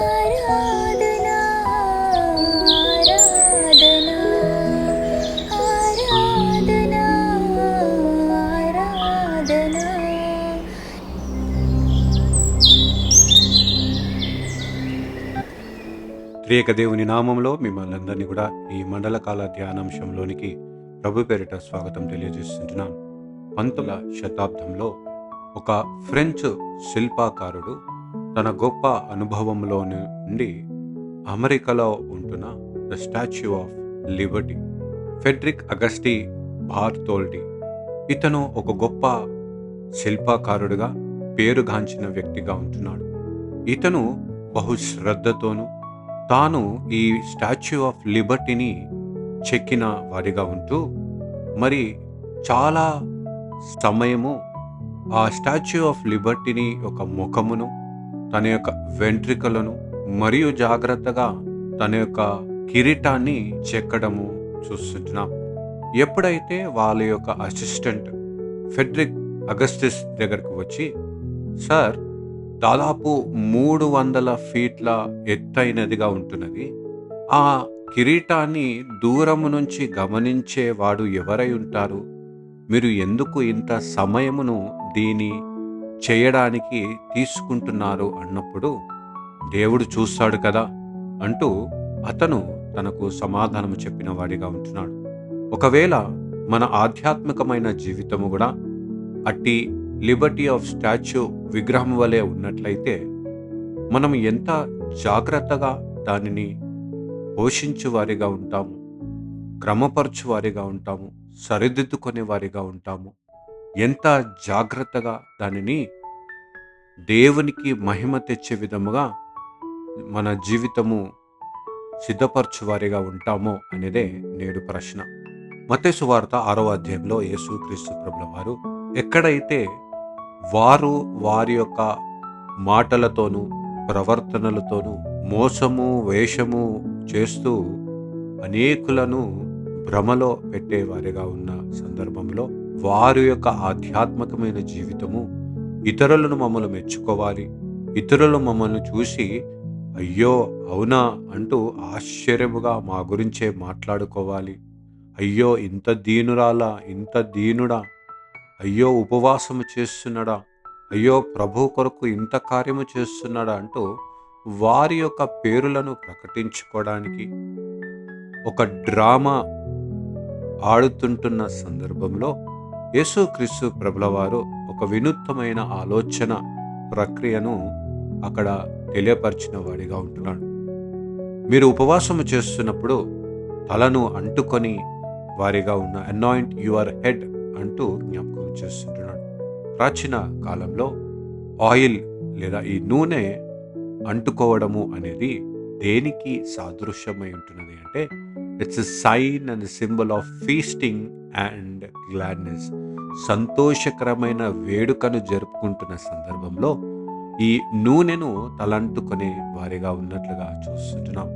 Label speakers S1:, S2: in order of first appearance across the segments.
S1: ఆరాధనా ఆరాధనా ఆరాధనా ఆరాధనా.
S2: త్రియక దేవుని నామంలో మిమ్మల్ని అందరినీ కూడా ఈ మండల కాల ధ్యానాంశంలోనికి ప్రభు పేరిట స్వాగతం తెలియజేస్తుంటున్నాం. 19వ శతాబ్దంలో ఒక ఫ్రెంచ్ శిల్పాకారుడు తన గొప్ప అనుభవంలో నుండి అమెరికాలో ఉంటున్న the statue of liberty, Frederic Auguste Bartholdi, ఇతను ఒక గొప్ప శిల్పాకారుడిగా పేరుగాంచిన వ్యక్తిగా ఉంటున్నాడు. ఇతను బహుశ్రద్ధతోనూ తాను ఈ స్టాచ్యూ ఆఫ్ లిబర్టీని చెక్కిన వాడిగా ఉంటూ మరి చాలా సమయము ఆ స్టాచ్యూ ఆఫ్ లిబర్టీని యొక్క ముఖమును, తన యొక్క వెంట్రికలను మరియు జాగ్రత్తగా తన యొక్క కిరీటాన్ని చెక్కడము చూస్తుంటున్నాం. ఎప్పుడైతే వాళ్ళ యొక్క అసిస్టెంట్ ఫెడ్రిక్ అగస్టిస్ దగ్గరకు వచ్చి, సార్, దాదాపు 300 ఫీట్ల ఎత్తైనదిగా ఉంటున్నది, ఆ కిరీటాన్ని దూరము నుంచి గమనించేవాడు ఎవరై ఉంటారు, మీరు ఎందుకు ఇంత సమయమును దీని చేయడానికి తీసుకుంటున్నారు అన్నప్పుడు, దేవుడు చూస్తాడు కదా అంటూ అతను తనకు సమాధానము చెప్పిన వాడిగా ఉంటున్నాడు. ఒకవేళ మన ఆధ్యాత్మికమైన జీవితము కూడా అట్టి లిబర్టీ ఆఫ్ స్టాచ్యూ విగ్రహం వలె ఉన్నట్లయితే మనం ఎంత జాగ్రత్తగా దానిని పోషించు వారిగా ఉంటాము, క్రమపరచు వారిగా ఉంటాము, సరిదిద్దుకునే వారిగా ఉంటాము, ఎంత జాగ్రత్తగా దానిని దేవునికి మహిమ తెచ్చే విధముగా మన జీవితము సిద్ధపరచు వారిగా ఉంటామో అనేదే నేడు ప్రశ్న. మత్తయి సువార్త 6వ అధ్యాయంలో యేసుక్రీస్తు ప్రభుల వారు ఎక్కడైతే వారు వారి యొక్క మాటలతోనూ ప్రవర్తనలతోనూ మోసము వేషము చేస్తూ అనేకులను భ్రమలో పెట్టేవారిగా ఉన్న సందర్భంలో వారి యొక్క ఆధ్యాత్మికమైన జీవితము ఇతరులను మమ్మల్ని మెచ్చుకోవాలి, ఇతరులు మమ్మల్ని చూసి అయ్యో అవునా అంటూ ఆశ్చర్యముగా మా గురించే మాట్లాడుకోవాలి, అయ్యో ఇంత దీనురాలా, ఇంత దీనుడా, అయ్యో ఉపవాసము చేస్తున్నాడా, అయ్యో ప్రభు కొరకు ఇంత కార్యము చేస్తున్నాడా అంటూ వారి యొక్క పేరులను ప్రకటించుకోవడానికి ఒక డ్రామా ఆడుతుంటున్న సందర్భంలో యేసుక్రీస్తు ప్రభుల వారు ఒక వినూత్నమైన ఆలోచన ప్రక్రియను అక్కడ తెలియపరిచిన వాడిగా ఉంటున్నాడు. మీరు ఉపవాసము చేస్తున్నప్పుడు తలను అంటుకొని వారిగా ఉన్న అనాయింట్ యువర్ హెడ్ అంటూ జ్ఞాపకం చేస్తుంటున్నాడు. ప్రాచీన కాలంలో ఆయిల్ లేదా ఈ నూనె అంటుకోవడము అనేది దేనికి సాదృశ్యమై ఉంటున్నది అంటే, it's a sign and symbol of feasting and gladness. సంతోషకరమైన వేడుకను జరుపుకుంటున్న సందర్భంలో ఈ నూనెను తలంటుకునే వారిగా ఉన్నట్లుగా చూస్తుంటున్నాం.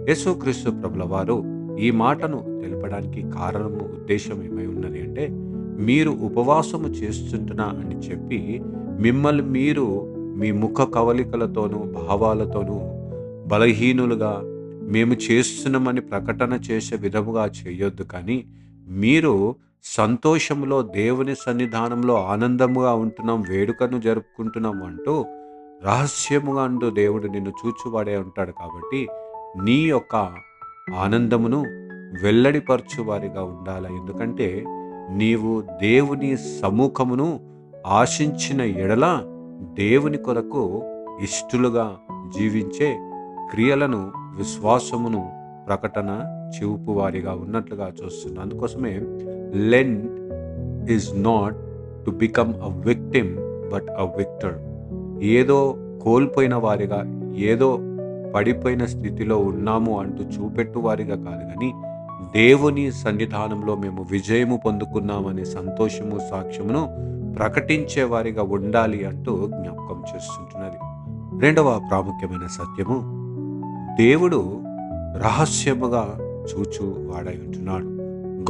S2: యేసుక్రీస్తు ప్రభుల వారు ఈ మాటను తెలపడానికి కారణము, ఉద్దేశం ఏమై ఉన్నది అంటే, మీరు ఉపవాసము చేస్తుంటున్నా అని చెప్పి మిమ్మల్ని మీరు మీ ముఖ కవలికలతోనూ భావాలతోనూ బలహీనులుగా మేము చేస్తున్నామని ప్రకటన చేసే విధముగా చేయొద్దు, కానీ మీరు సంతోషంలో దేవుని సన్నిధానంలో ఆనందముగా ఉంటున్నాం, వేడుకను జరుపుకుంటున్నాం అంటూ రహస్యముగా అంటూ దేవుడు నిన్ను చూచువాడే ఉంటాడు. కాబట్టి నీ యొక్క ఆనందమును వెల్లడిపరచు వారిగా ఉండాలి. ఎందుకంటే నీవు దేవుని సముఖమును ఆశించిన ఎడల దేవుని కొరకు ఇష్టలుగా జీవించే క్రియలను, విశ్వాసమును ప్రకటన చూపు వారిగా ఉన్నట్లుగా చూస్తున్నాను. అందుకోసమే Lent is not to become a victim but a victor. ఏదో కోల్పోయిన వారిగా, ఏదో పడిపోయిన స్థితిలో ఉన్నాము అంటూ చూపెట్టు వారిగా కాదు, కానీ దేవుని సన్నిధానంలో మేము విజయము పొందుకున్నామనే సంతోషము, సాక్ష్యమును ప్రకటించే వారిగా ఉండాలి అంటూ జ్ఞాపకం చేస్తుంటున్నది. రెండవ ప్రాముఖ్యమైన సత్యము, దేవుడు రహస్యముగా చూచు వాడై ఉంటున్నాడు.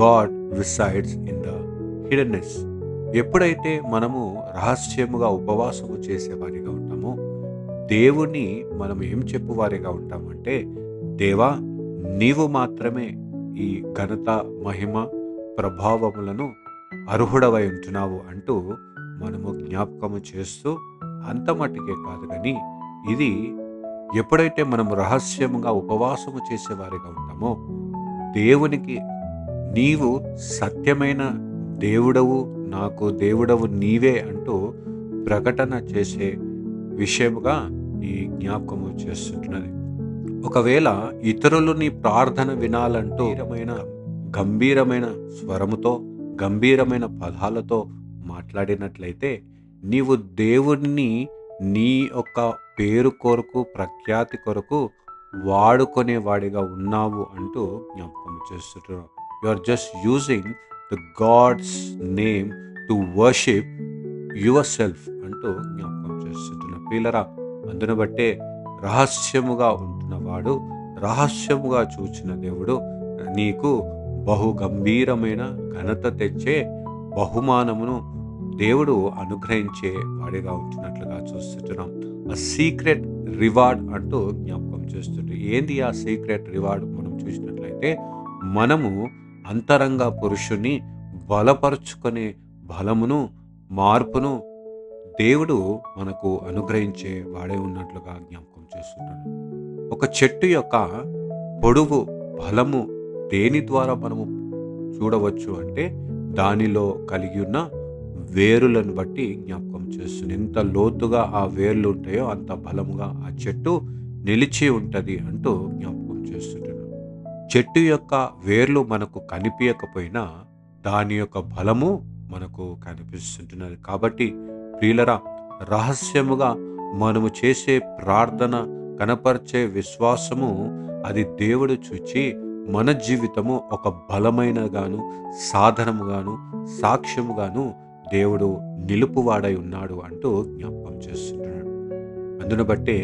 S2: God resides in the hiddenness. ఎప్పుడైతే మనము రహస్యముగా ఉపవాసము చేసేవారిగా ఉంటామో దేవుని మనం ఏం చెప్పువారిగా ఉంటామంటే, దేవా నీవు మాత్రమే ఈ ఘనత, మహిమ, ప్రభావములను అర్హుడవై ఉంటున్నావు అంటూ మనము జ్ఞాపకము చేస్తూ, అంత మట్టుకే కాదు కానీ ఇది ఎప్పుడైతే మనం రహస్యముగా ఉపవాసము చేసేవారిగా ఉంటామో, దేవునికి నీవు సత్యమైన దేవుడవు, నాకు దేవుడవు నీవే అంటూ ప్రకటన చేసే విషయముగా ఈ జ్ఞాపకము చేస్తుంటున్నది. ఒకవేళ ఇతరులు నీ ప్రార్థన వినాలంటూ గంభీరమైన స్వరముతో, గంభీరమైన పదాలతో మాట్లాడినట్లయితే, నీవు దేవుణ్ణి నీ యొక్క పేరు కొరకు, ప్రఖ్యాతి కొరకు వాడుకునేవాడిగా ఉన్నావు అంటూ జ్ఞాపకం చేస్తున్నావు. You are just using the God's name to worship yourself అంటూ జ్ఞాపకం చేస్తున్న ప్రియులరా, అందును బట్టే రహస్యముగా ఉంటున్నవాడు, రహస్యముగా చూచిన దేవుడు నీకు బహు గంభీరమైన ఘనత తెచ్చే బహుమానమును దేవుడు అనుగ్రహించే వాడిగా ఉంటున్నట్లుగా చూస్తున్నాం. ఆ సీక్రెట్ రివార్డ్ అంటూ జ్ఞాపకం చేస్తుంటే, ఏంది ఆ సీక్రెట్ రివార్డ్ మనం చూసినట్లయితే, మనము అంతరంగ పురుషుని బలపరుచుకునే బలమును, మార్పును దేవుడు మనకు అనుగ్రహించే వాడే ఉన్నట్లుగా జ్ఞాపకం చేస్తున్నాడు. ఒక చెట్టు యొక్క పొడవు, బలము దేని ద్వారా మనము చూడవచ్చు అంటే, దానిలో కలిగి ఉన్న వేరులను బట్టి జ్ఞాపకం చేస్తుంది. ఎంత లోతుగా ఆ వేర్లు ఉంటాయో అంత బలముగా ఆ చెట్టు నిలిచి ఉంటుంది అంటూ జ్ఞాపకం చేస్తుంటున్నాడు. చెట్టు యొక్క వేర్లు మనకు కనిపించకపోయినా దాని యొక్క బలము మనకు కనిపిస్తుంటున్నది. కాబట్టి ప్రియులరా, రహస్యముగా మనము చేసే ప్రార్థన, కనపరిచే విశ్వాసము, అది దేవుడు చూచి మన జీవితము ఒక బలమైనగాను, సాధనముగాను, సాక్ష్యముగాను దేవుడు నిలుపువాడై ఉన్నాడు అంటూ జ్ఞాపకం చేస్తున్నాడు. అందును బట్టే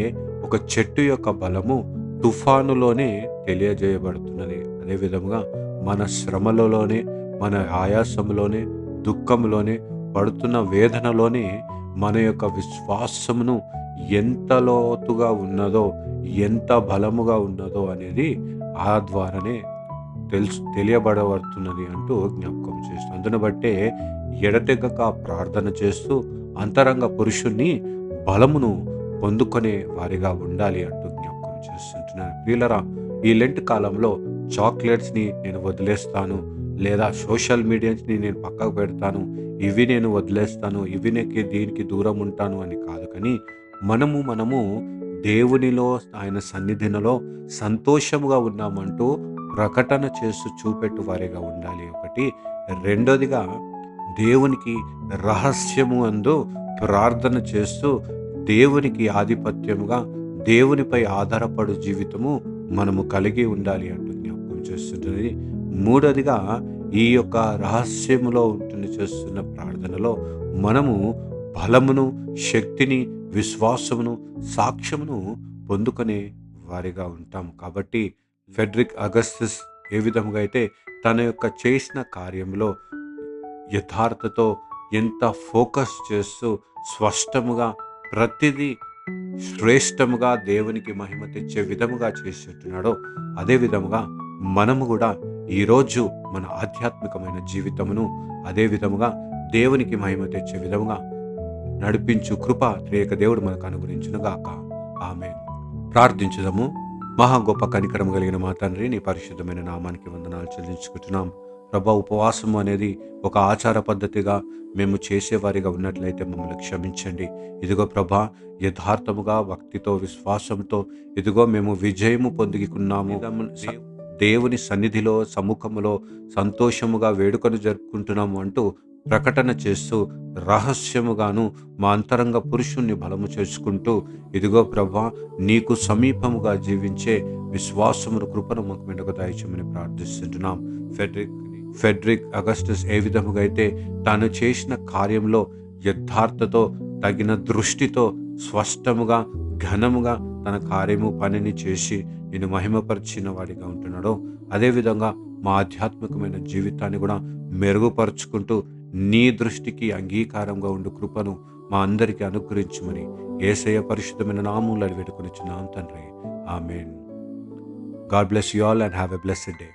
S2: ఒక చెట్టు యొక్క బలము తుఫానులోనే తెలియజేయబడుతున్నది. అదేవిధంగా మన శ్రమలలోనే, మన ఆయాసంలోనే, దుఃఖంలోనే, పడుతున్న వేదనలోనే మన యొక్క విశ్వాసమును ఎంత లోతుగా ఉన్నదో, ఎంత బలముగా ఉన్నదో అనేది ఆ ద్వారానే తెలియబడబడుతున్నది అంటూ జ్ఞాపకం చేస్తుంది. అందును బట్టే ఎడతెగక ప్రార్థన చేస్తూ అంతరంగ పురుషుణ్ణి బలమును పొందుకునే వారిగా ఉండాలి అంటూ జ్ఞాపకం చేస్తుంటున్నాను. ప్రియులరా, ఈ లెంట్ కాలంలో చాక్లెట్స్ని నేను వదిలేస్తాను, లేదా సోషల్ మీడియాని నేను పక్కకు పెడతాను, ఇవి నేను వదిలేస్తాను, ఇవి నాకు దీనికి దూరం ఉంటాను అని కాదు, కానీ మనము దేవునిలో, ఆయన సన్నిధిలో సంతోషముగా ఉన్నామంటూ ప్రకటన చేస్తూ చూపెట్టు వారిగా ఉండాలి. ఒకటి. రెండోదిగా, దేవునికి రహస్యము అందు ప్రార్థన చేస్తూ దేవునికి ఆధిపత్యముగా, దేవునిపై ఆధారపడు జీవితము మనము కలిగి ఉండాలి అంటూ జ్ఞాపకం చేస్తుంటుంది. మూడోదిగా, ఈ యొక్క రహస్యములో ఉంటున్న చేస్తున్న ప్రార్థనలో మనము బలమును, శక్తిని, విశ్వాసమును, సాక్ష్యమును పొందుకునే వారిగా ఉంటాం. కాబట్టి ఫెడ్రిక్ అగస్టస్ ఏ విధముగా అయితే తన యొక్క చేసిన కార్యంలో యథార్థతో, ఎంత ఫోకస్ చేస్తూ స్పష్టముగా ప్రతిదీ శ్రేష్టముగా దేవునికి మహిమ తెచ్చే విధముగా చేస్తున్నాడో, అదే విధముగా మనము కూడా ఈరోజు మన ఆధ్యాత్మికమైన జీవితమును అదే విధముగా దేవునికి మహిమ తెచ్చే విధముగా నడిపించు కృప త్రియేక దేవుడు మనకు అనుగ్రహించును గాక. ఆమేన్. ప్రార్థించుదాము. మహా గొప్ప కనికరం కలిగిన మా తండ్రి, నీ పరిశుద్ధమైన నామానికి వందనాలు చెల్లించుకుంటున్నాం. ప్రభా, ఉపవాసము అనేది ఒక ఆచార పద్ధతిగా మేము చేసేవారిగా ఉన్నట్లయితే మమ్మల్ని క్షమించండి. ఇదిగో ప్రభా, యథార్థముగా, భక్తితో, విశ్వాసంతో ఇదిగో మేము విజయము పొందుకున్నాము. దేవుని సన్నిధిలో, సముఖములో సంతోషముగా వేడుకను జరుపుకుంటున్నాము అంటూ ప్రకటన చేస్తూ రహస్యముగాను మా అంతరంగ పురుషుణ్ణి బలము చేసుకుంటూ ఇదిగో ప్రభా, నీకు సమీపముగా జీవించే విశ్వాసమును, కృపను మాకు మెండుగా దయచేయమని ప్రార్థిస్తుంటున్నాం. ఫెడ్రిక్ అగస్టస్ ఏ విధముగా అయితే తాను చేసిన కార్యంలో యథార్థతో, తగిన దృష్టితో, స్పష్టముగా, ఘనముగా తన కార్యము, పనిని చేసి నేను మహిమపరిచిన వాడిగా ఉంటున్నాడో, అదేవిధంగా మా ఆధ్యాత్మికమైన జీవితాన్ని కూడా మెరుగుపరుచుకుంటూ నీ దృష్టికి అంగీకారంగా ఉండు కృపను మా అందరికీ అనుగ్రహించమని యేసయ్య పరిశుద్ధమైన నామములో వేడుకొనిచున్నాం తండ్రి. Amen. God bless you all and have a blessed day.